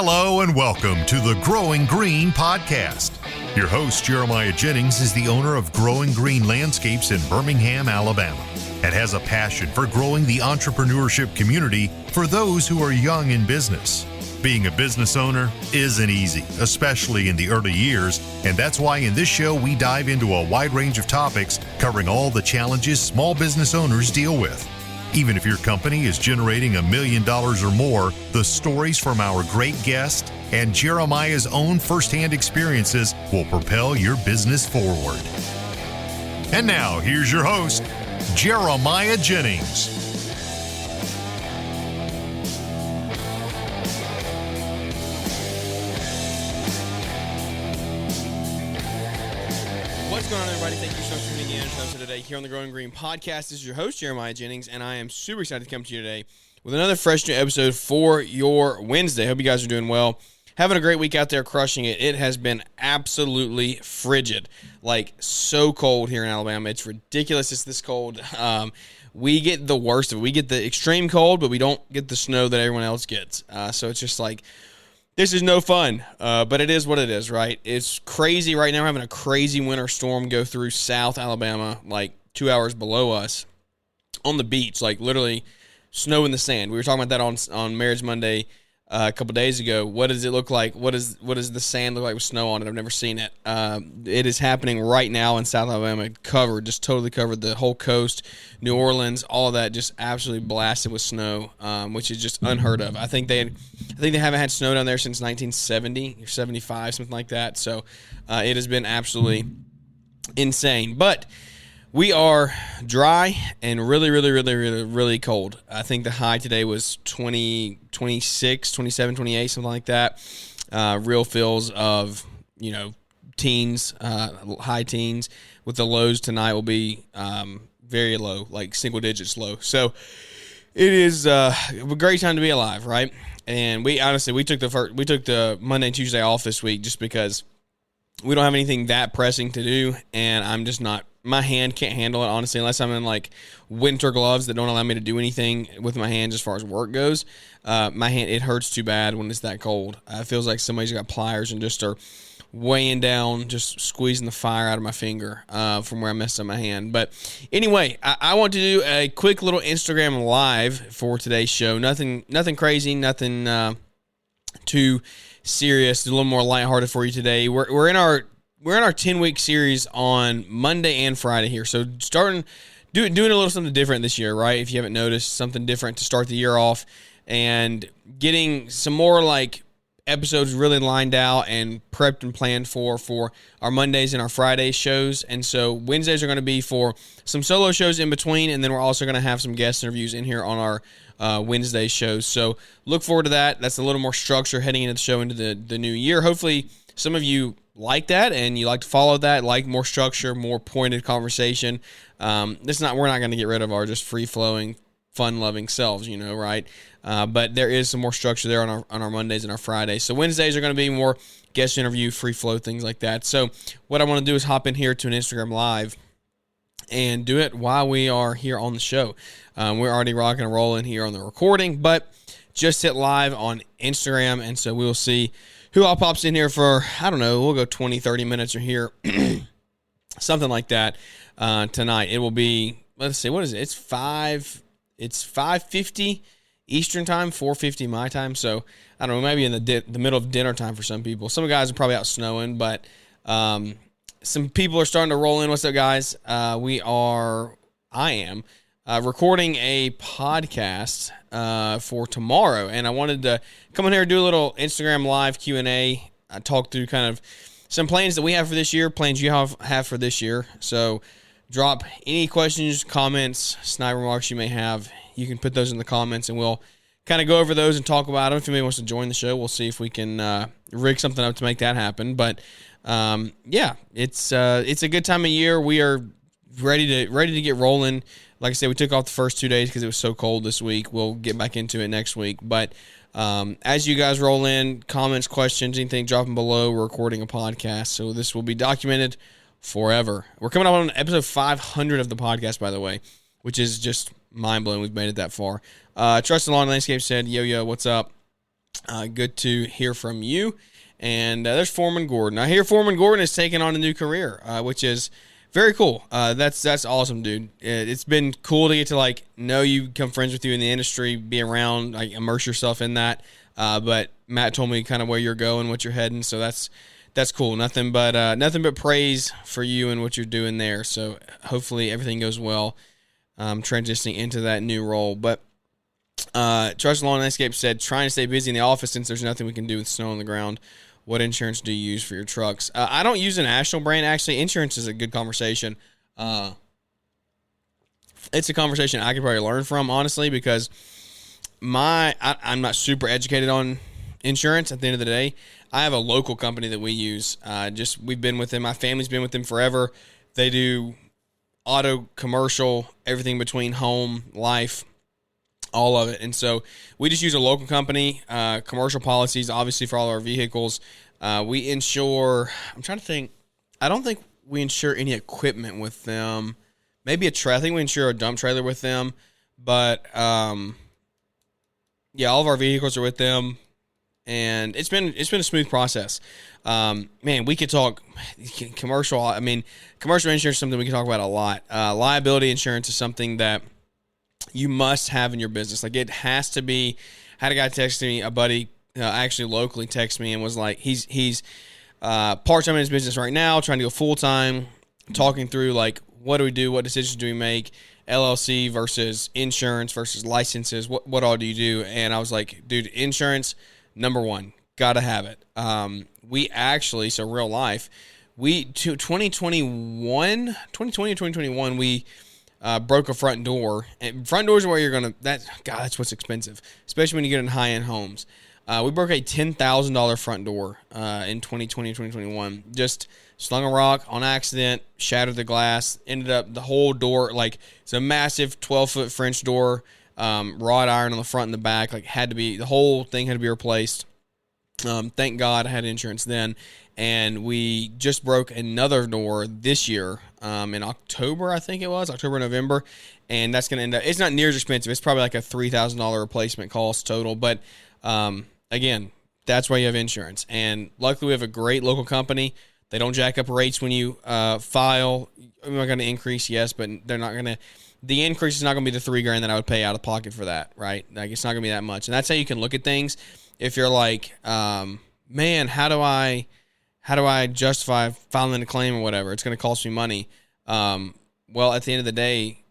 Hello and welcome to the Growing Green podcast. Your host, Jeremiah Jennings, is the owner of Growing Green Landscapes in Birmingham, Alabama, and has a passion for growing the entrepreneurship community for those who are young in business. Being a business owner isn't easy, especially in the early years, and that's why in this show we dive into a wide range of topics covering all the challenges small business owners deal with. Even if your company is generating $1 million or more, the stories from our great guest and Jeremiah's own firsthand experiences will propel your business forward. And now, here's your host, Jeremiah Jennings. What's going on, everybody? Thank you so much for tuning in to episode today here on the Growing Green podcast. This is your host, Jeremiah Jennings, and I am super excited to come to you today with another fresh new episode for your Wednesday. Hope you guys are doing well. Having a great week out there, crushing it. It has been absolutely frigid, like so cold here in Alabama. It's ridiculous. It's this cold. We get the worst of it. We get the extreme cold, but we don't get the snow that everyone else gets. So it's just like, this is no fun, but it is what it is, right? It's crazy right now. We're having a crazy winter storm go through South Alabama, like 2 hours below us, on the beach, like literally snow in the sand. We were talking about that on Marriage Monday a couple days ago. What does it look like? What does the sand look like with snow on it? I've never seen it. It is happening right now in South Alabama, just totally covered the whole coast, New Orleans, all of that, just absolutely blasted with snow, which is just unheard of. I think they haven't had snow down there since 1970 or 75, something like that. So it has been absolutely insane. But we are dry and really, really, really, really, really cold. I think the high today was 26, 27, 28, something like that. Real feels of, teens, high teens, with the lows tonight will be very low, like single digits low. So it is a great time to be alive, right? And we took the Monday and Tuesday off this week just because we don't have anything that pressing to do, and I'm just not. My hand can't handle it, honestly, unless I'm in like winter gloves that don't allow me to do anything with my hands as far as work goes. My hand, it hurts too bad when it's that cold. It feels like somebody's got pliers and just are weighing down, just squeezing the fire out of my finger from where I messed up my hand. But anyway, I want to do a quick little Instagram live for today's show. Nothing crazy, nothing too serious. A little more lighthearted for you today. We're in our 10-week series on Monday and Friday here. So doing a little something different this year, right? If you haven't noticed, something different to start the year off and getting some more like episodes really lined out and prepped and planned for our Mondays and our Friday shows. And so Wednesdays are going to be for some solo shows in between, and then we're also going to have some guest interviews in here on our Wednesday shows. So look forward to that. That's a little more structure heading into the show into the new year. Hopefully some of you like that and you like to follow that, like more structure, more pointed conversation. We're not going to get rid of our just free-flowing, fun-loving selves, right? But there is some more structure there on our Mondays and our Fridays. So Wednesdays are going to be more guest interview, free flow, things like that. So what I want to do is hop in here to an Instagram Live and do it while we are here on the show. We're already rocking and rolling here on the recording, but just hit live on Instagram, and so we'll see who all pops in here for, I don't know, we'll go 20, 30 minutes or here, something like that tonight. It will be, let's see, what is it? It's 5:50 Eastern time, 4:50 my time. So, I don't know, maybe in the middle of dinner time for some people. Some guys are probably out snowing, but some people are starting to roll in. What's up, guys? I am recording a podcast for tomorrow, and I wanted to come in here and do a little Instagram Live Q&A. I talk through kind of some plans that we have for this year, plans you have for this year. So drop any questions, comments, snide remarks you may have. You can put those in the comments, and we'll kind of go over those and talk about them. If anybody wants to join the show, we'll see if we can rig something up to make that happen. But yeah, it's a good time of year. We are ready to get rolling. Like I said, we took off the first 2 days because it was so cold this week. We'll get back into it next week. But as you guys roll in, comments, questions, anything, drop them below. We're recording a podcast, so this will be documented forever. We're coming up on episode 500 of the podcast, by the way, which is just mind-blowing. We've made it that far. Trust and Lawn Landscape said, yo, what's up? Good to hear from you. And there's Foreman Gordon. I hear Foreman Gordon is taking on a new career, which is very cool. That's awesome, dude. It's been cool to get to like know you, become friends with you in the industry, be around, like immerse yourself in that. But Matt told me kind of where you're going, what you're heading, so that's cool. Nothing but praise for you and what you're doing there. So hopefully everything goes well, transitioning into that new role. But Trust Lawn Landscape said, trying to stay busy in the office since there's nothing we can do with snow on the ground. What insurance do you use for your trucks? I don't use a national brand. Actually, insurance is a good conversation. It's a conversation I could probably learn from, honestly, because I'm not super educated on insurance at the end of the day. I have a local company that we use. We've been with them. My family's been with them forever. They do auto, commercial, everything between home, life, all of it. And so we just use a local company, commercial policies, obviously for all our vehicles. We insure, I'm trying to think, I don't think we insure any equipment with them. Maybe I think we insure a dump trailer with them. But, yeah, all of our vehicles are with them. And it's been a smooth process. Man, we could talk commercial. I mean, commercial insurance is something we can talk about a lot. Liability insurance is something that you must have in your business. Like, it has to be. I had a guy text me, a buddy, actually locally text me and was like, he's part-time in his business right now, trying to go full-time, talking through like, what do we do? What decisions do we make? LLC versus insurance versus licenses. What all do you do? And I was like, dude, insurance, number one, gotta have it. We actually, so real life, 2020 or 2021, we broke a front door. And front doors are where you're gonna. That's what's expensive, especially when you get in high-end homes. We broke a $10,000 front door in 2020 or 2021. Just slung a rock on accident, shattered the glass. Ended up the whole door, like, it's a massive 12-foot French door, wrought iron on the front and the back. Like, the whole thing had to be replaced. Thank God I had insurance then. And we just broke another door this year in October, I think it was, October, November. And that's going to end up, it's not near as expensive. It's probably like a $3,000 replacement cost total. But again, that's why you have insurance. And luckily we have a great local company. They don't jack up rates when you file. They're not going to increase, yes, but they're not going to. The increase is not going to be the $3,000 that I would pay out of pocket for that, right? Like, it's not going to be that much. And that's how you can look at things. If you're like, man, how do I justify filing a claim or whatever? It's going to cost me money. Well, at the end of the day,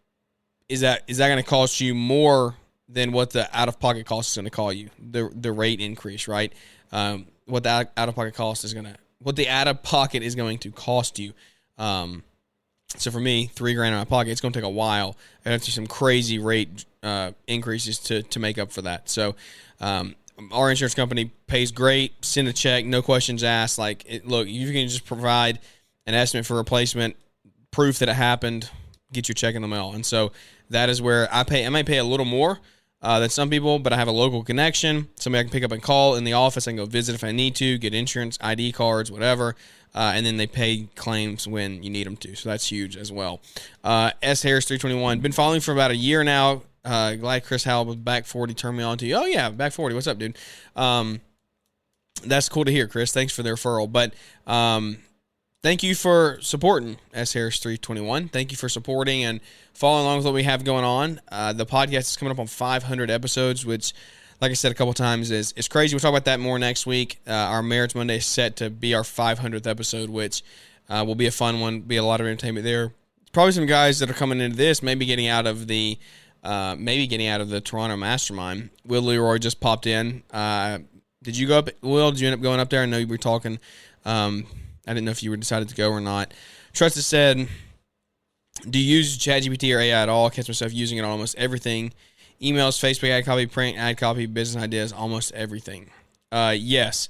is that going to cost you more than what the out-of-pocket cost is going to call you? The rate increase, right? What the out-of-pocket cost is what the out-of-pocket is going to cost you. So for me, $3,000 in my pocket, it's going to take a while. I have to do some crazy rate increases to make up for that. So our insurance company pays great. Send a check, no questions asked. Like, look, you can just provide an estimate for replacement, proof that it happened, get your check in the mail. And so that is where I pay. I might pay a little more than some people, but I have a local connection. Somebody I can pick up and call in the office. I can go visit if I need to, get insurance, ID cards, whatever. And then they pay claims when you need them to. So that's huge as well. S. Harris 321. Been following for about a year now. Glad Chris Howell with Back 40 turned me on to you. Oh, yeah, Back 40. What's up, dude? That's cool to hear, Chris. Thanks for the referral. But thank you for supporting S. Harris 321. Thank you for supporting and following along with what we have going on. The podcast is coming up on 500 episodes, which, like I said a couple times, is crazy. We'll talk about that more next week. Our Marriage Monday is set to be our 500th episode, which will be a fun one. Be a lot of entertainment there. Probably some guys that are coming into this, maybe getting out of the Toronto Mastermind. Will Leroy just popped in. Did you go up? Will, did you end up going up there? I know you were talking. I didn't know if you were decided to go or not. Trusted said, do you use ChatGPT or AI at all? I catch myself using it on almost everything. Emails, Facebook, ad copy, print, ad copy, business ideas, almost everything. Yes.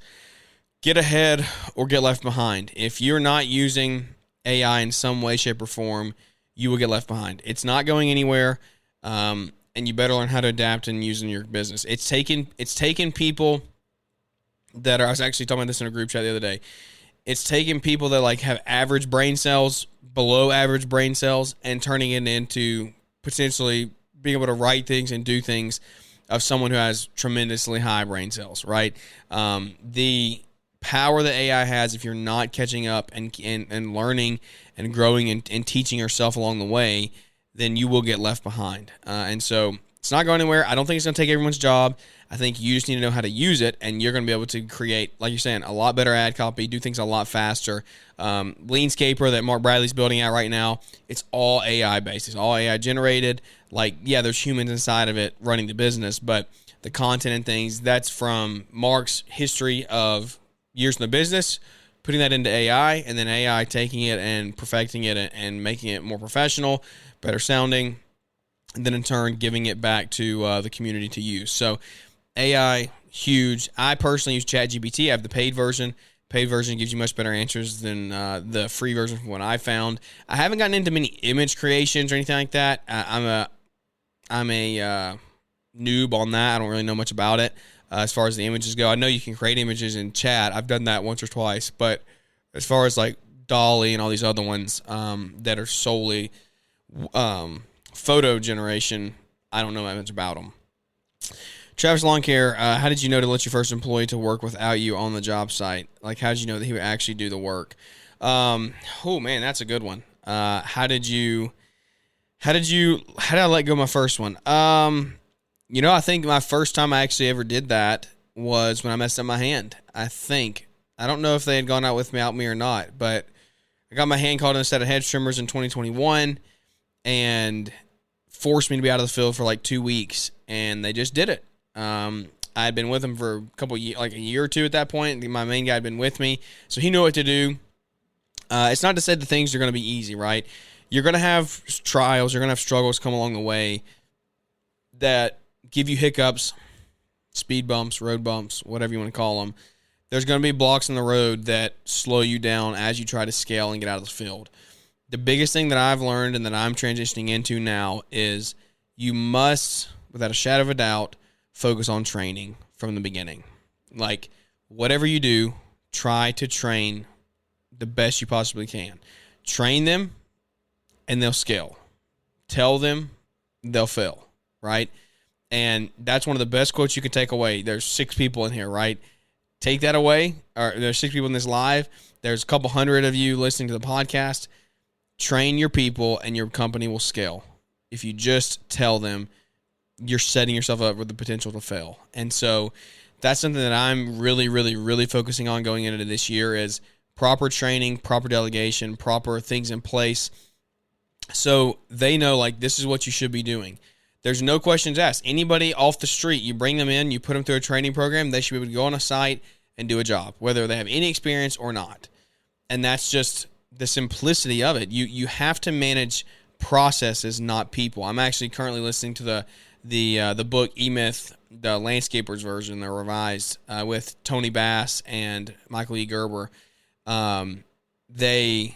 Get ahead or get left behind. If you're not using AI in some way, shape, or form, you will get left behind. It's not going anywhere, and you better learn how to adapt and use it in your business. It's taken people that are, I was actually talking about this in a group chat the other day. It's taking people that like have average brain cells, below average brain cells, and turning it into potentially being able to write things and do things of someone who has tremendously high brain cells, right? The power that AI has, if you're not catching up and learning and growing and teaching yourself along the way, then you will get left behind. And so it's not going anywhere. I don't think it's going to take everyone's job. I think you just need to know how to use it, and you're going to be able to create, like you're saying, a lot better ad copy, do things a lot faster. Leanscaper that Mark Bradley's building out right now, it's all AI based. It's all AI generated. Like, yeah, there's humans inside of it running the business, but the content and things, that's from Mark's history of years in the business, putting that into AI, and then AI taking it and perfecting it and making it more professional, better sounding, and then in turn giving it back to the community to use. So AI, huge. I personally use ChatGPT. I have the paid version. Paid version gives you much better answers than the free version from what I found. I haven't gotten into many image creations or anything like that. I'm a noob on that. I don't really know much about it as far as the images go. I know you can create images in chat. I've done that once or twice. But as far as like Dolly and all these other ones that are solely photo generation, I don't know that much about them. Travis Lawn Care, how did you know to let your first employee to work without you on the job site? Like, how did you know that he would actually do the work? Oh man, that's a good one. How did I let go of my first one? I think my first time I actually ever did that was when I messed up my hand. I don't know if they had gone out with me or not, but I got my hand caught in a set of hedge trimmers in 2021 and forced me to be out of the field for like 2 weeks, and they just did it. I had been with them for a couple of years, like a year or two at that point. My main guy had been with me, so he knew what to do. It's not to say that things are going to be easy, right? You're going to have trials, you're going to have struggles come along the way that give you hiccups, speed bumps, road bumps, whatever you want to call them. There's going to be blocks in the road that slow you down as you try to scale and get out of the field. The biggest thing that I've learned and that I'm transitioning into now is you must, without a shadow of a doubt, focus on training from the beginning. Like, whatever you do, try to train the best you possibly can. Train them, and they'll scale. Tell them, they'll fail, right? And that's one of the best quotes you can take away. There's 6 people in here, right? Take that away. Or there's 6 people in this live. There's a couple hundred of you listening to the podcast. Train your people, and your company will scale. If you just tell them, you're setting yourself up with the potential to fail. And so that's something that I'm really, really, really focusing on going into this year is proper training, proper delegation, proper things in place so they know, like, this is what you should be doing. There's no questions asked. Anybody off the street, you bring them in, you put them through a training program, they should be able to go on a site and do a job, whether they have any experience or not. And that's just the simplicity of it. You have to manage processes, not people. I'm actually currently listening to the book E-Myth, the Landscapers version, the revised, with Tony Bass and Michael E. Gerber. They,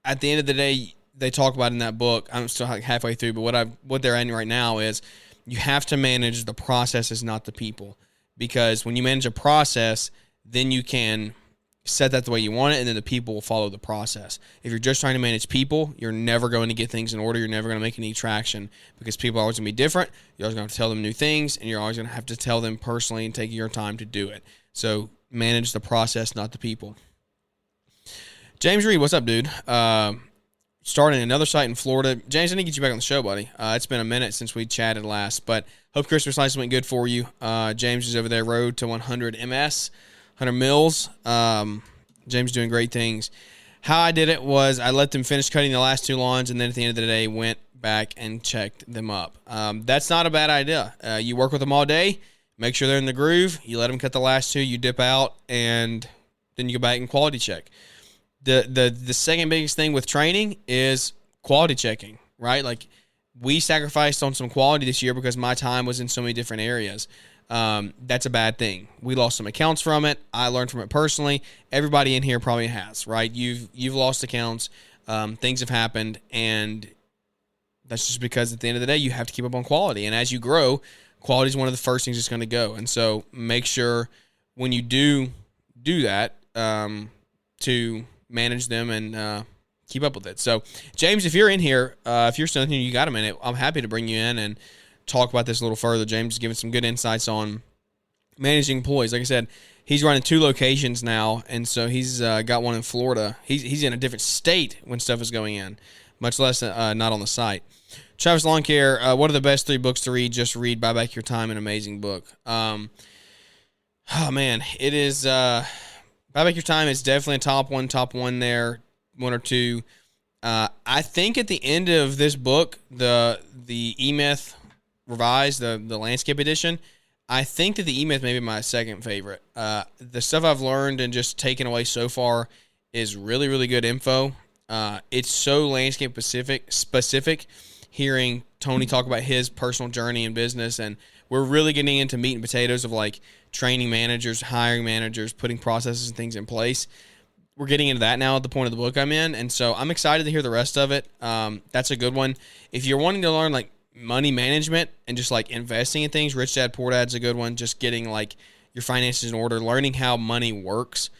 at the end of the day, they talk about in that book, I'm still like halfway through, but what they're in right now is you have to manage the processes, not the people. Because when you manage a process, then you can set that the way you want it, and then the people will follow the process. If you're just trying to manage people, you're never going to get things in order. You're never going to make any traction because people are always going to be different. You're always going to have to tell them new things, and you're always going to have to tell them personally and take your time to do it. So manage the process, not the people. James Reed, what's up, dude? Starting another site in Florida. James, I need to get you back on the show, buddy. It's been a minute since we chatted last, but hope Christmas lights went good for you. James is over there, road to 100 MS. 100 mils. James doing great things. How I did it was I let them finish cutting the last 2 lawns, and then at the end of the day went back and checked them up. That's not a bad idea. You work with them all day, make sure they're in the groove, you let them cut the last 2, you dip out, and then you go back and quality check. The second biggest thing with training is quality checking, right? Like, we sacrificed on some quality this year because my time was in so many different areas. That's a bad thing. We lost some accounts from it. I learned from it personally. Everybody in here probably has, right? You've lost accounts. Things have happened, and that's just because at the end of the day, you have to keep up on quality. And as you grow, quality is one of the first things that's going to go. And so make sure when you do that, to manage them and keep up with it. So, James, if you're in here, if you're still in here, you got a minute, I'm happy to bring you in and talk about this a little further. James is giving some good insights on managing employees. Like I said, he's running 2 locations now, and so he's got one in Florida. He's in a different state when stuff is going in, much less not on the site. Travis Lawn Care, what are the best 3 books to read? Just read Buy Back Your Time, an amazing book. Oh, man, it is Buy Back Your Time is definitely a top one there, 1 or 2. I think at the end of this book, the E-Myth Revised, the Landscape Edition, I think that the E-Myth may be my second favorite. The stuff I've learned and just taken away so far is really, really good info. It's so landscape specific, hearing Tony talk about his personal journey in business, and we're really getting into meat and potatoes of like training managers, hiring managers, putting processes and things in place. We're getting into that now at the point of the book I'm in, and so I'm excited to hear the rest of it. That's a good one. If you're wanting to learn like money management and just like investing in things, Rich Dad Poor Dad's a good one. Just getting like your finances in order, learning how money works,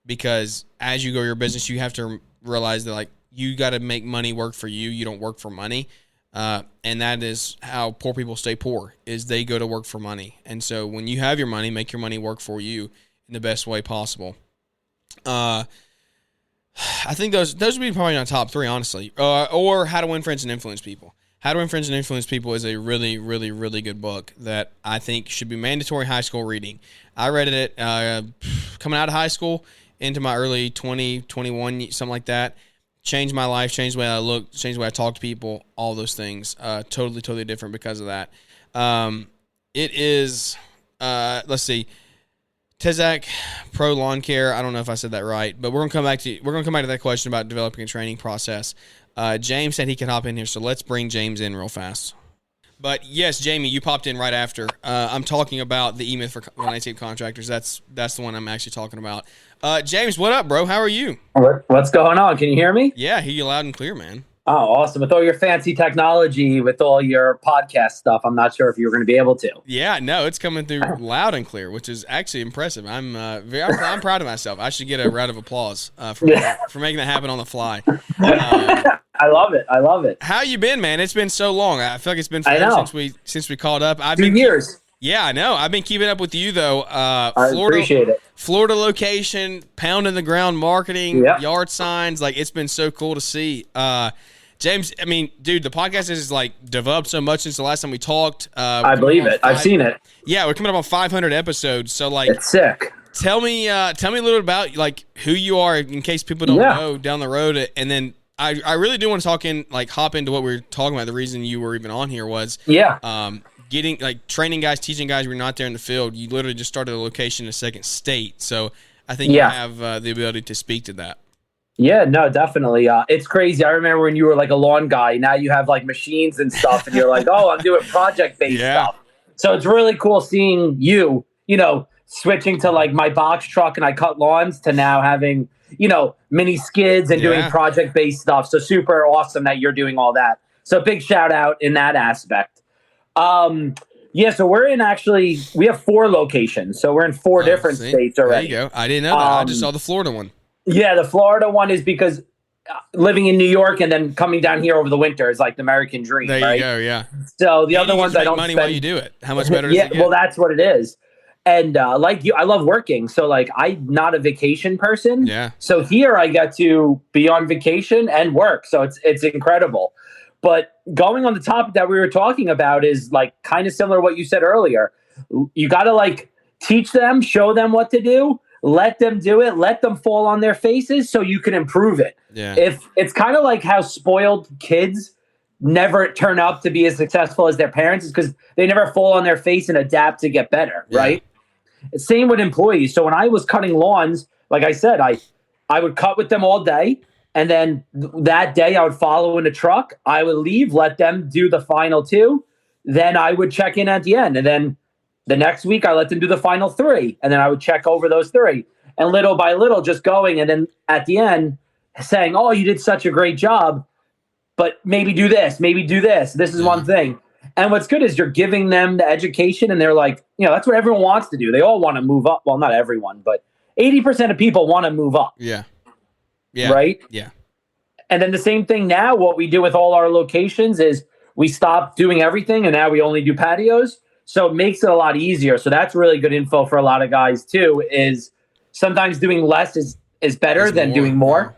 because as you grow your business, you have to realize that like you got to make money work for you. You don't work for money. And that is how poor people stay poor, is they go to work for money. And so when you have your money, make your money work for you in the best way possible. I think those would be probably my top 3, honestly. Or How to Win Friends and Influence People. How to Win Friends and Influence People is a really, really, really good book that I think should be mandatory high school reading. I read it coming out of high school into my early 20, 21, something like that. Changed my life, changed the way I look, changed the way I talk to people, all those things. Totally different because of that. It is, let's see, Tezak Pro Lawn Care. I don't know if I said that right, but we're gonna come back to that question about developing a training process. James said he could hop in here, so let's bring James in real fast. But yes, Jamie, you popped in right after. I'm talking about the E-Myth for landscape contractors. That's the one I'm actually talking about. James, what up, bro? How are you? What's going on? Can you hear me? Yeah, I hear you loud and clear, man. Oh, awesome. With all your fancy technology, with all your podcast stuff, I'm not sure if you were going to be able to. Yeah, no, it's coming through loud and clear, which is actually impressive. I'm proud of myself. I should get a round of applause for making that happen on the fly. I love it. How you been, man? It's been so long. I feel like it's been forever since we called up. 2 years. Yeah, I know. I've been keeping up with you though. I appreciate it. Florida location, pounding the ground marketing, yep. Yard signs. Like, it's been so cool to see. James, I mean, dude, the podcast has like developed so much since the last time we talked. I believe it. I've seen it. Yeah, we're coming up on 500 episodes. So like, it's sick. Tell me a little bit about like who you are in case people don't know down the road. And then I really do want to hop into what we were talking about. The reason you were even on here was getting like training guys, teaching guys. We're not there in the field. You literally just started a location in a second state. So I think you have the ability to speak to that. Yeah, no, definitely. It's crazy. I remember when you were like a lawn guy. Now you have like machines and stuff, and you're like, oh, I'm doing project-based stuff. So it's really cool seeing you, switching to like my box truck and I cut lawns to now having, mini skids and doing project-based stuff. So super awesome that you're doing all that. So big shout out in that aspect. So we have 4 locations. So we're in 4 different states already. There you go. I didn't know that. I just saw the Florida one. Yeah, the Florida one is because living in New York and then coming down here over the winter is like the American dream. There you go, yeah. So the other ones I don't money while you do it. How much better does it get? Well, that's what it is. And like you, I love working. So like I'm not a vacation person. Yeah. So here I get to be on vacation and work. So it's incredible. But going on the topic that we were talking about is like kind of similar to what you said earlier. You got to like teach them, show them what to do. Let them do it. Let them fall on their faces so you can improve it. Yeah. If it's kind of like how spoiled kids never turn out to be as successful as their parents is because they never fall on their face and adapt to get better, right? Same with employees. So when I was cutting lawns, like I said, I would cut with them all day. And then that day I would follow in a truck. I would leave, let them do the final 2. Then I would check in at the end. And then the next week, I let them do the final 3, and then I would check over those 3. And little by little, just going, and then at the end, saying, oh, you did such a great job, but maybe do this, maybe do this. This is one thing. And what's good is you're giving them the education, and they're like, that's what everyone wants to do. They all want to move up. Well, not everyone, but 80% of people want to move up. Yeah. Right? Yeah. And then the same thing now, what we do with all our locations is we stopped doing everything and now we only do patios. So it makes it a lot easier. So that's really good info for a lot of guys too, is sometimes doing less is better than doing more.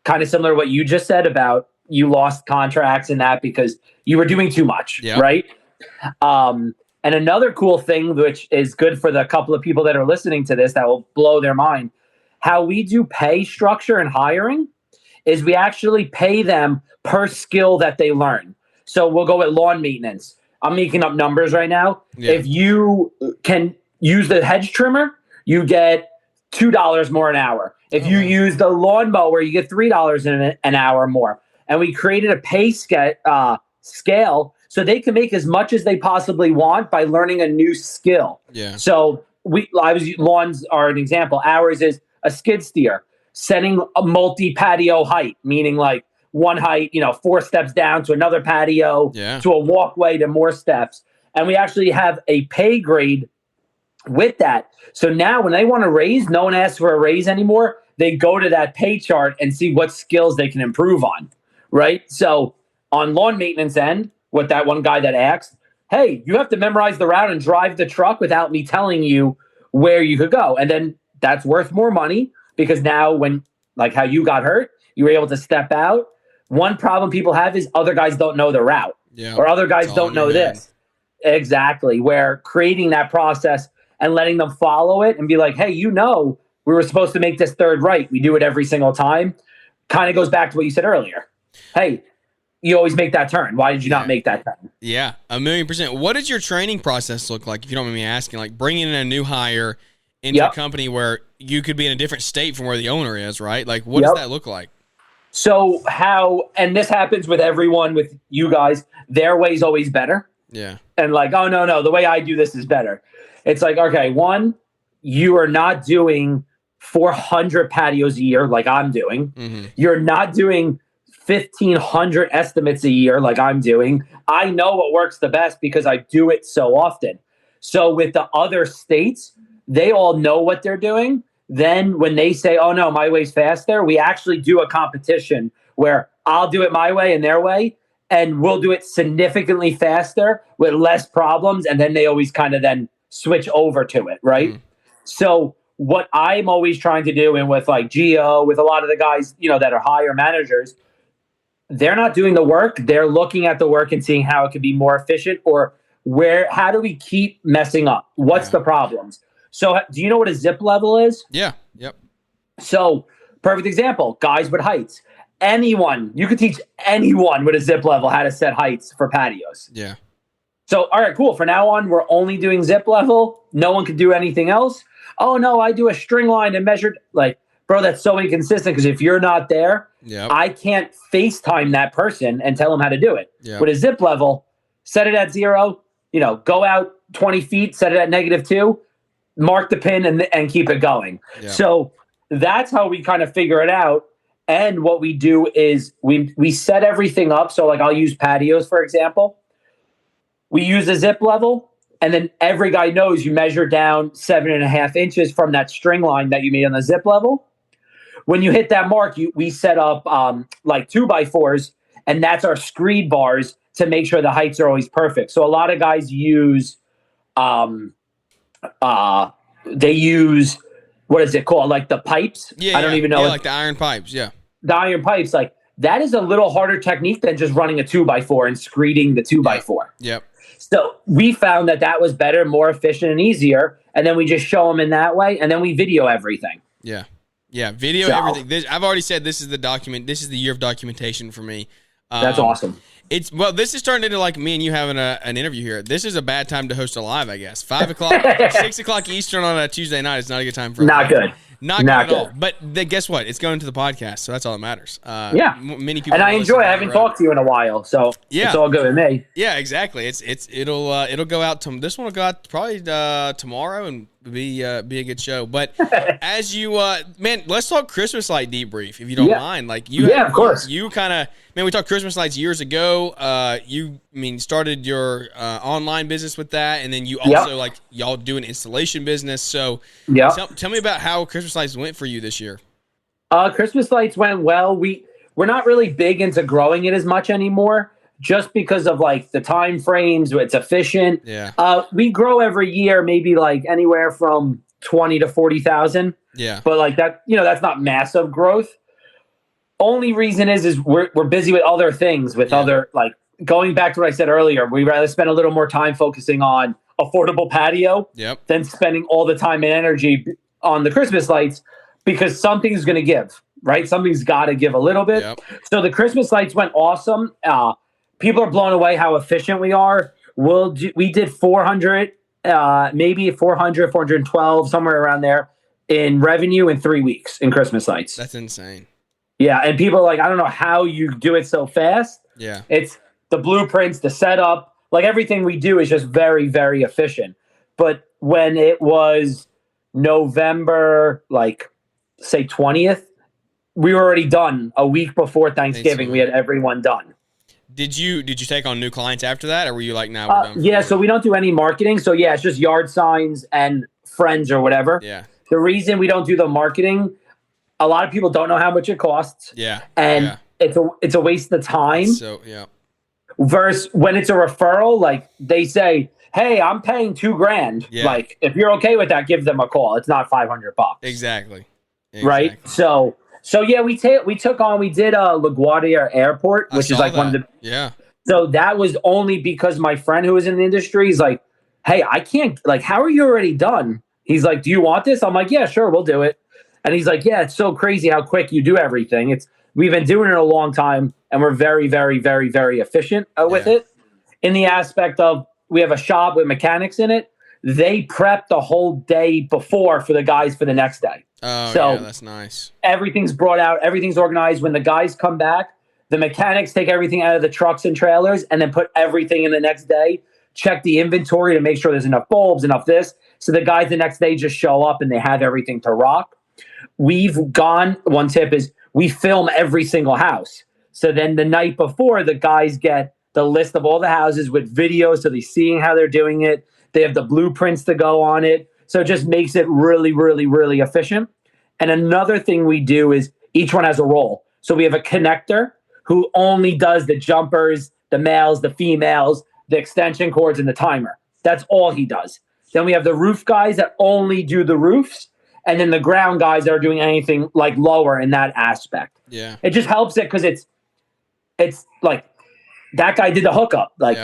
Kind of similar to what you just said about you lost contracts and that because you were doing too much, right? And another cool thing, which is good for the couple of people that are listening to this that will blow their mind, how we do pay structure and hiring is we actually pay them per skill that they learn. So we'll go with lawn maintenance. I'm making up numbers right now. If you can use the hedge trimmer, you get $2 more an hour. If you use the lawnmower, you get $3 an hour more. And we created a pay scale so they can make as much as they possibly want by learning a new skill. So lawns are an example. Ours is a skid steer, setting a multi-patio height, meaning like one height, 4 steps down to another patio, to a walkway to more steps. And we actually have a pay grade with that. So now when they want to raise, no one asks for a raise anymore. They go to that pay chart and see what skills they can improve on, right? So on lawn maintenance end, with that one guy that asked, hey, you have to memorize the route and drive the truck without me telling you where you could go. And then that's worth more money because now when, like how you got hurt, you were able to step out. One problem people have is other guys don't know the route or other guys don't know this. Exactly. Where creating that process and letting them follow it and be like, hey, we were supposed to make this third right. We do it every single time. Kind of goes back to what you said earlier. Hey, you always make that turn. Why did you not make that turn? Yeah, 1,000,000%. What does your training process look like, if you don't mind me asking? Like bringing in a new hire into a company where you could be in a different state from where the owner is, right? Like what does that look like? So and this happens with everyone, with you guys, their way is always better. Yeah. And like, oh, no, the way I do this is better. It's like, okay, one, you are not doing 400 patios a year like I'm doing. Mm-hmm. You're not doing 1,500 estimates a year like I'm doing. I know what works the best because I do it so often. So with the other states, they all know what they're doing. Then when they say, oh, no, my way's faster, we actually do a competition where I'll do it my way and their way, and we'll do it significantly faster with less problems. And then they always kind of then switch over to it, right? Mm. So what I'm always trying to do, and with like Gio, with a lot of the guys, that are higher managers, they're not doing the work. They're looking at the work and seeing how it could be more efficient, or how do we keep messing up? What's the problems? So do you know what a zip level is? Yeah. Yep. So perfect example, guys with heights. You could teach anyone with a zip level how to set heights for patios. Yeah. So, all right, cool. From now on, we're only doing zip level. No one can do anything else. Oh, no, I do a string line and measured. Like, bro, that's so inconsistent because if you're not there, I can't FaceTime that person and tell them how to do it. Yep. With a zip level, set it at 0, go out 20 feet, set it at -2, mark the pin and keep it going. Yep. So that's how we kind of figure it out. And what we do is we set everything up. So like I'll use patios, for example. We use a zip level, and then every guy knows you measure down 7.5 inches from that string line that you made on the zip level. When you hit that mark, we set up like 2x4s, and that's our screed bars to make sure the heights are always perfect. So a lot of guys use, what is it called? Like the pipes? Yeah, I don't even know. Yeah, like the iron pipes, yeah. The iron pipes, like that is a little harder technique than just running a 2x4 and screeding the 2x4. Yep. So we found that was better, more efficient, and easier. And then we just show them in that way, and then we video everything. Yeah. Yeah, video everything. I've already said this is the year of documentation for me. That's awesome. This is starting into like me and you having an interview here. This is a bad time to host a live, I guess. 5 o'clock, 6 o'clock Eastern on a Tuesday night is not a good time for Not good. Not good at all. But guess what? It's going to the podcast, so that's all that matters. Many people. And I enjoy it. I haven't talked to you in a while, so it's all good with me. Yeah, exactly. It'll go out. This one will go out probably tomorrow and be a good show. But as you let's talk Christmas light debrief if you don't mind. Like of course. You kind of we talked Christmas lights years ago. You started your online business with that, and then you also like y'all do an installation business. So tell me about how Christmas lights went for you this year. Christmas lights went well. We're not really big into growing it as much anymore, just because of like the time frames, it's efficient. Yeah. We grow every year, maybe like anywhere from 20 to 40,000. Yeah. But like that, that's not massive growth. Only reason is we're busy with other things, with other, like going back to what I said earlier, we rather spend a little more time focusing on affordable patio than spending all the time and energy on the Christmas lights, because something's going to give, right? Something's got to give a little bit. Yep. So the Christmas lights went awesome. People are blown away how efficient we are. We did 400, maybe 400, 412, somewhere around there in revenue in 3 weeks in Christmas lights. That's insane. Yeah, and people are like, I don't know how you do it so fast. Yeah. It's the blueprints, the setup, like everything we do is just very, very efficient. But when it was November, like say 20th, we were already done. A week before Thanksgiving, we had everyone done. Did you take on new clients after that, or were you like, now we're done? Yeah, so we don't do any marketing. So yeah, it's just yard signs and friends or whatever. Yeah. The reason we don't do the marketing, a lot of people don't know how much it costs. Yeah. And it's a waste of time. So yeah. Versus when it's a referral, like they say, hey, I'm paying $2,000. Yeah. Like, if you're okay with that, give them a call. It's not $500. Exactly. Right. So yeah, we did LaGuardia Airport, which is like one of the. Yeah. So that was only because my friend who was in the industry is like, hey, I can't, like, how are you already done? He's like, do you want this? I'm like, yeah, sure, we'll do it. And he's like, yeah, it's so crazy how quick you do everything. We've been doing it a long time, and we're very, very, very, very efficient with it. In the aspect of, we have a shop with mechanics in it. They prep the whole day before for the guys for the next day. Oh, so yeah, that's nice. Everything's brought out. Everything's organized. When the guys come back, the mechanics take everything out of the trucks and trailers and then put everything in the next day. Check the inventory to make sure there's enough bulbs, enough this. So the guys the next day just show up and they have everything to rock. One tip is we film every single house. So then the night before, the guys get the list of all the houses with videos, so they're seeing how they're doing it. They have the blueprints to go on it. So it just makes it really, really, really efficient. And another thing we do is each one has a role. So we have a connector who only does the jumpers, the males, the females, the extension cords, and the timer. That's all he does. Then we have the roof guys that only do the roofs. And then the ground guys that are doing anything like lower in that aspect. Yeah. It just helps it because it's like that guy did the hookup. Like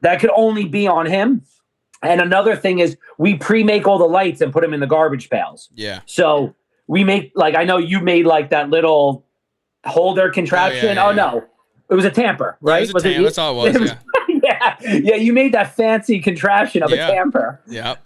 that could only be on him. And another thing is we pre-make all the lights and put them in the garbage pails. Yeah. So we make, like, I know you made like that little holder contraption. No. It was a tamper, right? It was a tamper. That's all it was. Yeah, you made that fancy contraption of a tamper. Yeah.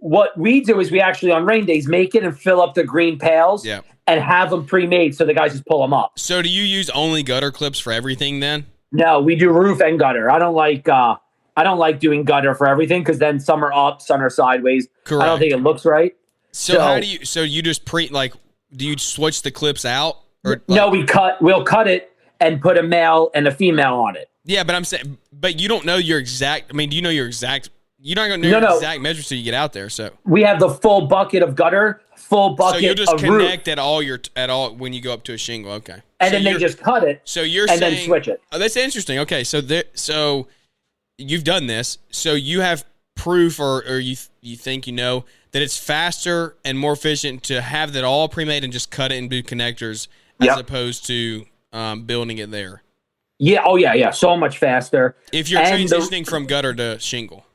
What we do is we actually on rain days make it and fill up the green pails and have them pre-made so the guys just pull them up. So do you use only gutter clips for everything then? No, we do roof and gutter. I don't like doing gutter for everything because then some are up, some are sideways. Correct. I don't think it looks right. So how do you? So you just do you switch the clips out? Or no, we'll cut it and put a male and a female on it. Yeah, but I'm saying, but you don't know your exact. I mean, do you know your exact? You're not going to know your exact measure till you get out there. So we have the full bucket of gutter, full bucket of roof. So you just connect at all when you go up to a shingle. Okay. And then they just cut it. So you're and saying, then switch it. Oh, that's interesting. Okay, so you've done this. So you have proof, or you think that it's faster and more efficient to have that all pre-made and just cut it and do connectors as opposed to building it there. Yeah. Oh yeah. So much faster. If you're transitioning from gutter to shingle.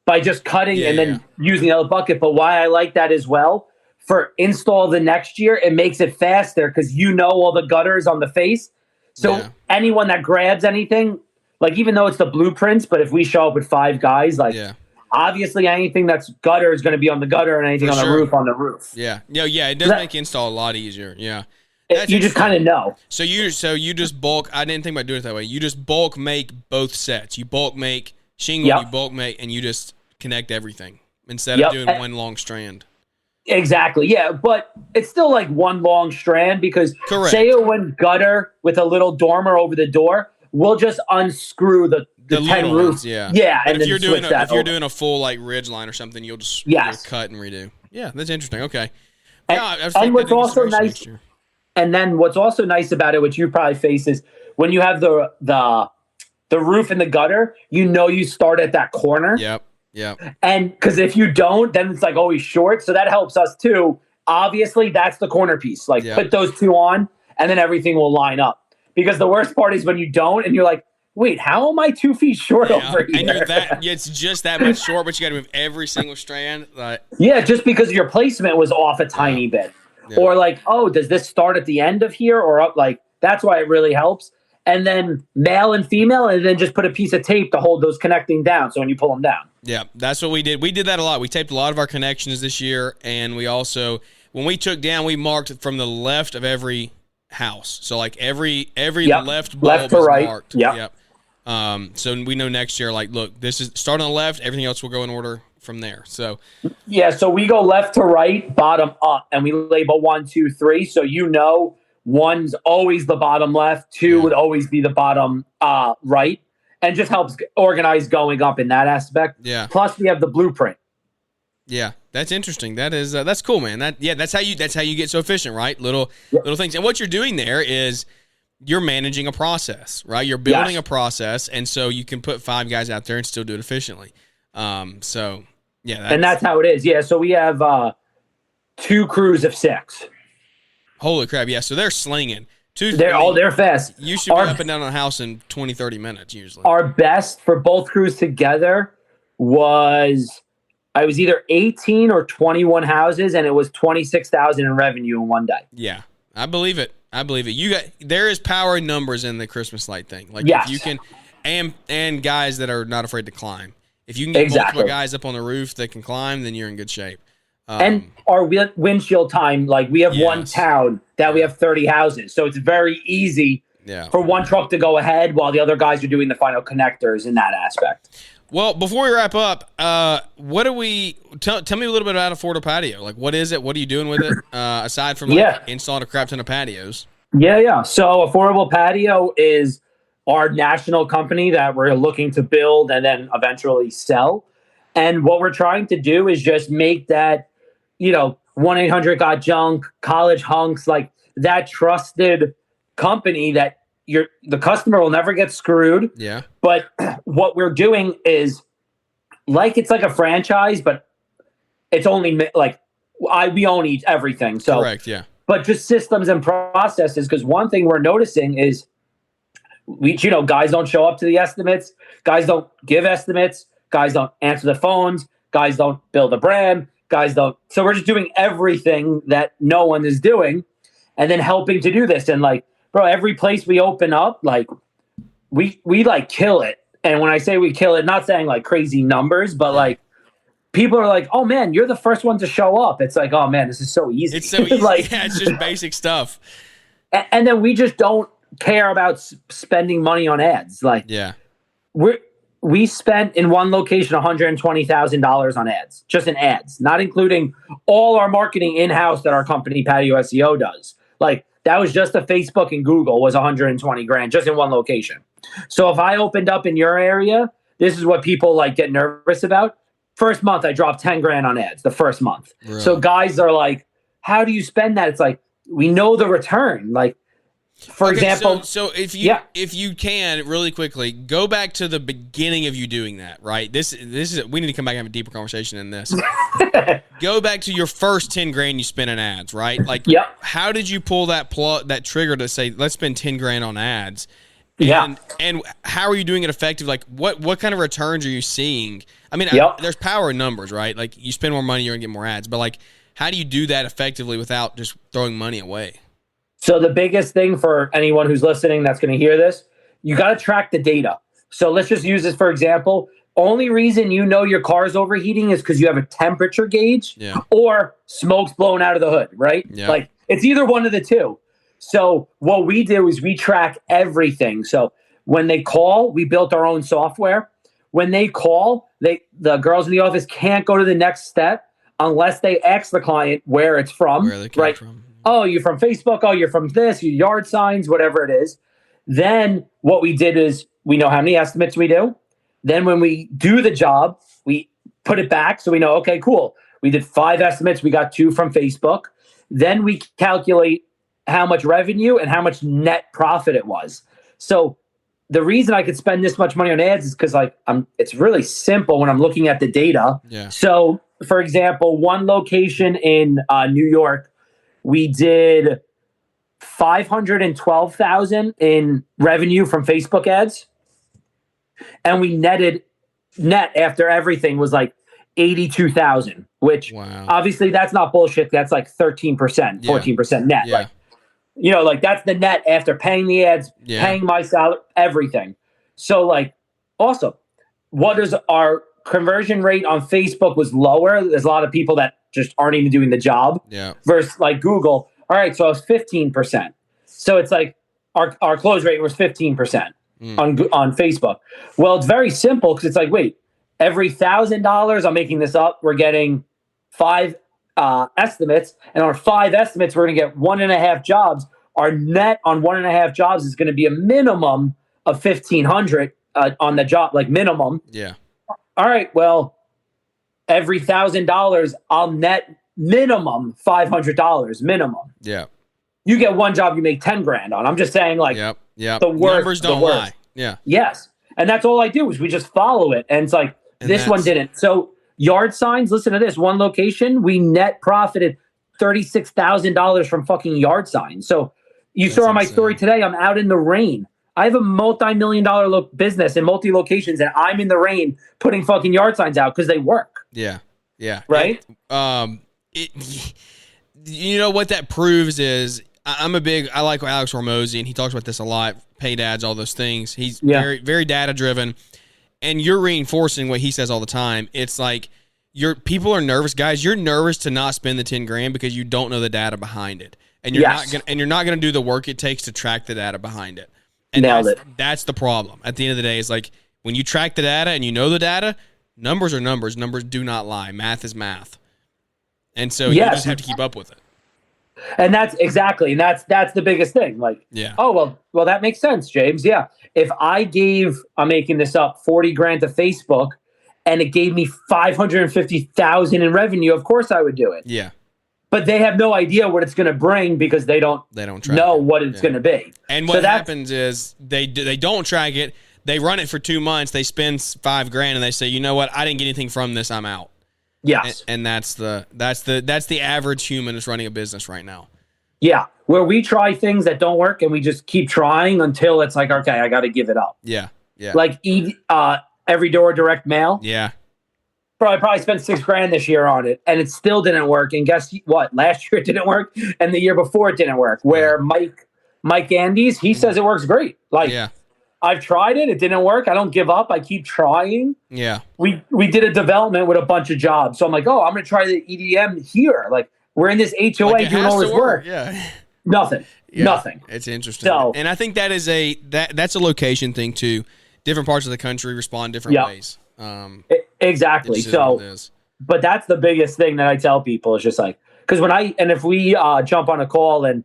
By just cutting and then using the other bucket. But why I like that as well, for install the next year, it makes it faster because all the gutters on the face. So anyone that grabs anything, like even though it's the blueprints, but if we show up with 5 guys, like obviously anything that's gutter is going to be on the gutter and anything on the roof. Yeah. It does make install a lot easier. Yeah. You just kind of know. So you just bulk. I didn't think about doing it that way. You just bulk make both sets. You bulk make shingle, you bulk make, and you just connect everything instead of doing one long strand. Exactly. Yeah, but it's still like one long strand because say it went gutter with a little dormer over the door, we'll just unscrew the 10 roofs. Yeah. And if you're doing a full like ridge line or something, you'll just cut and redo. Yeah, that's interesting. Okay. And what's also nice, and then what's also nice about it, which you probably face, is when you have the the roof and the gutter, you start at that corner. Yep. And because if you don't, then it's like always short. So that helps us too. Obviously, that's the corner piece. Like put those two on, and then everything will line up. Because the worst part is when you don't, and you're like, wait, how am I 2 feet short over here? And it's just that much short, but you got to move every single strand. Yeah, just because your placement was off a tiny bit. Yeah. Or like, oh, does this start at the end of here or up? Like, that's why it really helps. And then male and female, and then just put a piece of tape to hold those connecting down. So when you pull them down. Yeah, that's what we did. We did that a lot. We taped a lot of our connections this year. And we also, when we took down, we marked from the left of every house. So like every left bulb is right. Marked. Yep. So we know next year, like, look, this is start on the left. Everything else will go in order from there. So yeah, so we go left to right, bottom up, and we label 1, 2, 3. So one's always the bottom left, two would always be the bottom right, and just helps organize going up in that aspect. Yeah. Plus, we have the blueprint. Yeah, that's interesting. That is that's cool, man. That's how you get so efficient, right? Little things, and what you're doing there is you're managing a process, right? You're building a process, and so you can put 5 guys out there and still do it efficiently. So yeah, and that's how it is. Yeah, so we have 2 crews of 6. Holy crap! Yeah, so they're slinging. They're fast. You should be up and down the house in 20, 30 minutes usually. Our best for both crews together was either 18 or 21 houses, and it was 26,000 in revenue in one day. Yeah, I believe it. There is power in numbers in the Christmas light thing. Like if you can, and guys that are not afraid to climb. If you can get multiple guys up on the roof that can climb, then you're in good shape. And our windshield time, like we have one town that we have 30 houses. So it's very easy for one truck to go ahead while the other guys are doing the final connectors in that aspect. Well, before we wrap up, what do we tell me a little bit about Affordable Patio? Like, what is it? What are you doing with it? Aside from installing a crap ton of patios. Yeah. So Affordable Patio is our national company that we're looking to build and then eventually sell. And what we're trying to do is just make that, 1-800-GOT-JUNK, College Hunks, like that trusted company that the customer will never get screwed. Yeah. But what we're doing is it's like a franchise, but it's only like we own everything. So correct. Yeah. But just systems and processes, because one thing we're noticing is guys don't show up to the estimates, guys don't give estimates, guys don't answer the phones, guys don't build a brand, guys don't. So we're just doing everything that no one is doing, and then helping to do this. And bro, every place we open up, we kill it. And when I say we kill it, not saying crazy numbers, but people are like, oh man, you're the first one to show up. It's like, oh man, this is so easy. It's so easy. It's just basic stuff. And then we just don't care about spending money on ads. We spent in one location $120,000 on ads, just in ads, not including all our marketing in-house that our company Patio SEO does. That was just a Facebook and Google was $120,000 just in one location. So if I opened up in your area, this is what people get nervous about. First month, I dropped $10,000 on ads the first month. Right. So guys are like, how do you spend that? It's we know the return. For example, so if you can really quickly go back to the beginning of you doing that, right? This is we need to come back and have a deeper conversation in this. Go back to your first $10,000 you spent in ads, right? How did you pull that trigger to say let's spend $10,000 on ads? And how are you doing it effective? What kind of returns are you seeing? I mean, there's power in numbers, right? You spend more money, you're gonna get more ads, but how do you do that effectively without just throwing money away? So the biggest thing for anyone who's listening that's going to hear this, you got to track the data. So let's just use this for example. Only reason your car is overheating is because you have a temperature gauge or smoke's blowing out of the hood, right? Yeah. It's either one of the two. So what we do is we track everything. So when they call, we built our own software. When they call, the girls in the office can't go to the next step unless they ask the client where it's from, where they came from. Oh, you're from Facebook. Oh, you're from this, your yard signs, whatever it is. Then what we did is we know how many estimates we do. Then when we do the job, we put it back. So we know, okay, cool. We did 5 estimates. We got 2 from Facebook. Then we calculate how much revenue and how much net profit it was. So the reason I could spend this much money on ads is because like it's really simple when I'm looking at the data. Yeah. So, for example, one location in New York, we did 512,000 in revenue from Facebook ads, and we net after everything was like 82,000, which obviously that's not bullshit. That's like 13%, 14% net. Yeah. Like, you know, like that's the net after paying the ads, paying my salary, everything. So like, awesome. What is our conversion rate on Facebook was lower. There's a lot of people that just aren't even doing the job. Yeah. Versus like Google. All right, so it was 15%. So it's like our close rate was 15% on Facebook. Well, it's very simple because it's like, wait, every $1,000, I'm making this up, we're getting 5 estimates, and on 5 estimates, we're going to get 1.5 jobs. Our net on 1.5 jobs is going to be a minimum of 1,500 on the job, like minimum. Yeah. All right, well, every $1,000, I'll net minimum $500 minimum. Yeah. You get one job, you make 10 grand on. I'm just saying, like, the worst. Numbers don't lie. Yeah. Yes. And that's all I do is we just follow it. And it's like, this one didn't. So yard signs, listen to this. One location, we net profited $36,000 from fucking yard signs. So you saw on my story today, I'm out in the rain. I have a multi-million-dollar business in multi-locations, and I'm in the rain putting fucking yard signs out because they work. Yeah. Yeah. Right? You know what that proves is I like Alex Hormozy, and he talks about this a lot, paid ads, all those things. He's very, very data driven, and you're reinforcing what he says all the time. It's like people are nervous, guys. You're nervous to not spend the 10 grand because you don't know the data behind it. And you're not going to do the work it takes to track the data behind it. And that's the problem. At the end of the day, is like when you track the data and you know the data, numbers are numbers. Numbers do not lie. Math is math. And so you just have to keep up with it. And that's exactly, and that's the biggest thing. Like, oh, well, that makes sense, James. Yeah. If I'm making this up, 40 grand to Facebook and it gave me 550,000 in revenue, of course I would do it. Yeah. But they have no idea what it's going to bring because they don't know what it's going to be. And what happens is they don't track it. They run it for 2 months. They spend $5 grand and they say, you know what? I didn't get anything from this. I'm out. Yes. And that's the average human is running a business right now. Yeah. Where we try things that don't work and we just keep trying until it's like, okay, I got to give it up. Yeah. Yeah. Like every door direct mail. Yeah. Bro, I probably spent $6 grand this year on it, and it still didn't work. And guess what? Last year it didn't work, and the year before it didn't work. Where Mike Andes, he says it works great. Like, I've tried it, it didn't work. I don't give up. I keep trying. Yeah. We did a development with a bunch of jobs, so I'm like, oh, I'm gonna try the EDM here. like we're in this HOA doing all this work. Yeah. Nothing. It's interesting. So, and I think that is that's a location thing too. Different parts of the country respond different ways. Exactly. So, but that's the biggest thing that I tell people is just like, because if we jump on a call and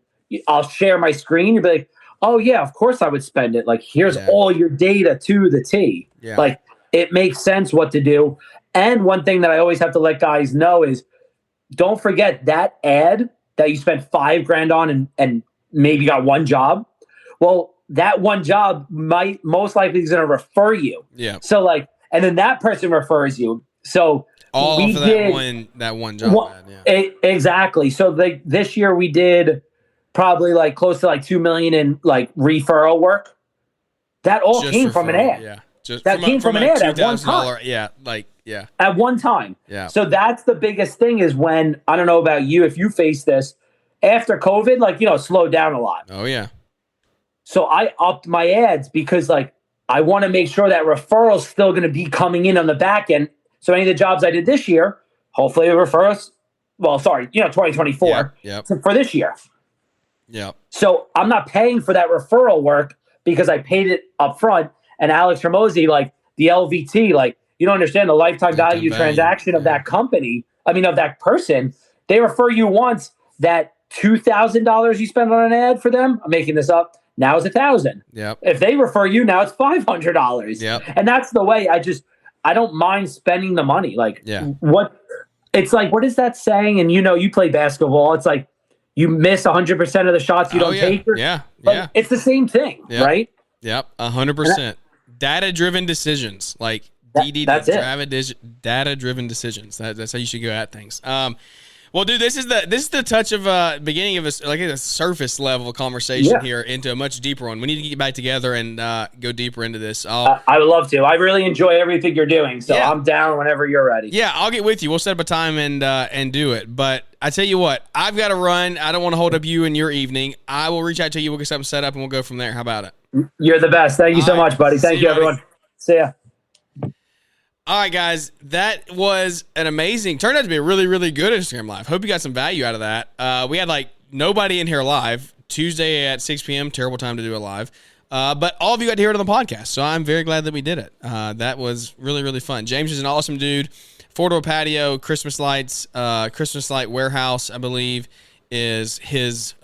I'll share my screen, you'll be like, oh yeah, of course I would spend it. Like, here's all your data to the T. Yeah. Like, it makes sense what to do. And one thing that I always have to let guys know is, don't forget that ad that you spent $5 grand on and maybe got one job. Well, that one job most likely is going to refer you. Yeah. So like, and then that person refers you. So all for that one job. Exactly. So this year we did probably like close to like 2 million in like referral work. That all came from an ad. Yeah. That came from an ad at one time. At one time. Yeah. So that's the biggest thing is when, I don't know about you, if you face this after COVID, like, slowed down a lot. Oh yeah. So I upped my ads because like, I want to make sure that referrals still going to be coming in on the back end. So any of the jobs I did this year, hopefully it refers. Well, sorry, 2024 for this year. Yeah. So I'm not paying for that referral work because I paid it up front. And Alex Hormozy, like the LVT, like you don't understand the lifetime value transaction of that company. I mean, of that person. They refer you once. That $2,000 you spend on an ad for them, I'm making this up, now it's $1,000. Yep. If they refer you, now it's $500. Yep. And that's the way I don't mind spending the money. Like it's like, what is that saying? And you play basketball. It's like you miss 100% of the shots you don't take. Yeah. It's the same thing, right? Yep, 100%. Data-driven decisions, like That's it. data-driven decisions. That's how you should go at things. Well, dude, this is the touch of beginning of a surface level conversation here into a much deeper one. We need to get back together and go deeper into this. I would love to. I really enjoy everything you're doing, so I'm down whenever you're ready. Yeah, I'll get with you. We'll set up a time and do it. But I tell you what, I've got to run. I don't want to hold up you in your evening. I will reach out to you. We'll get something set up and we'll go from there. How about it? You're the best. Thank you so much, buddy. Thank you, everyone. See ya. All right, guys, that was an amazing, turned out to be a really, really good Instagram Live. Hope you got some value out of that. We had like nobody in here live. Tuesday at 6 p.m., terrible time to do a live. But all of you got to hear it on the podcast, so I'm very glad that we did it. That was really, really fun. James is an awesome dude. Four-door patio, Christmas lights, Christmas light warehouse, I believe, is his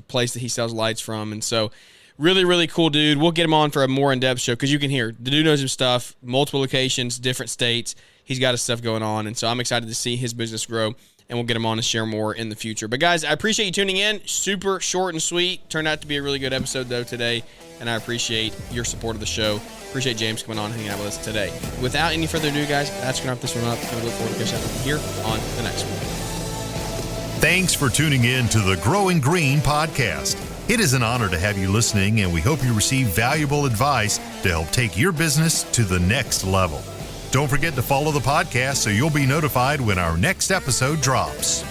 place that he sells lights from. And so really, really cool dude. We'll get him on for a more in-depth show because you can hear the dude knows his stuff, multiple locations, different states. He's got his stuff going on, and so I'm excited to see his business grow, and we'll get him on to share more in the future. But, guys, I appreciate you tuning in. Super short and sweet. Turned out to be a really good episode, though, today, and I appreciate your support of the show. Appreciate James coming on and hanging out with us today. Without any further ado, guys, that's going to wrap this one up, and we look forward to catching up with you here on the next one. Thanks for tuning in to the Growing Green podcast. It is an honor to have you listening, and we hope you receive valuable advice to help take your business to the next level. Don't forget to follow the podcast so you'll be notified when our next episode drops.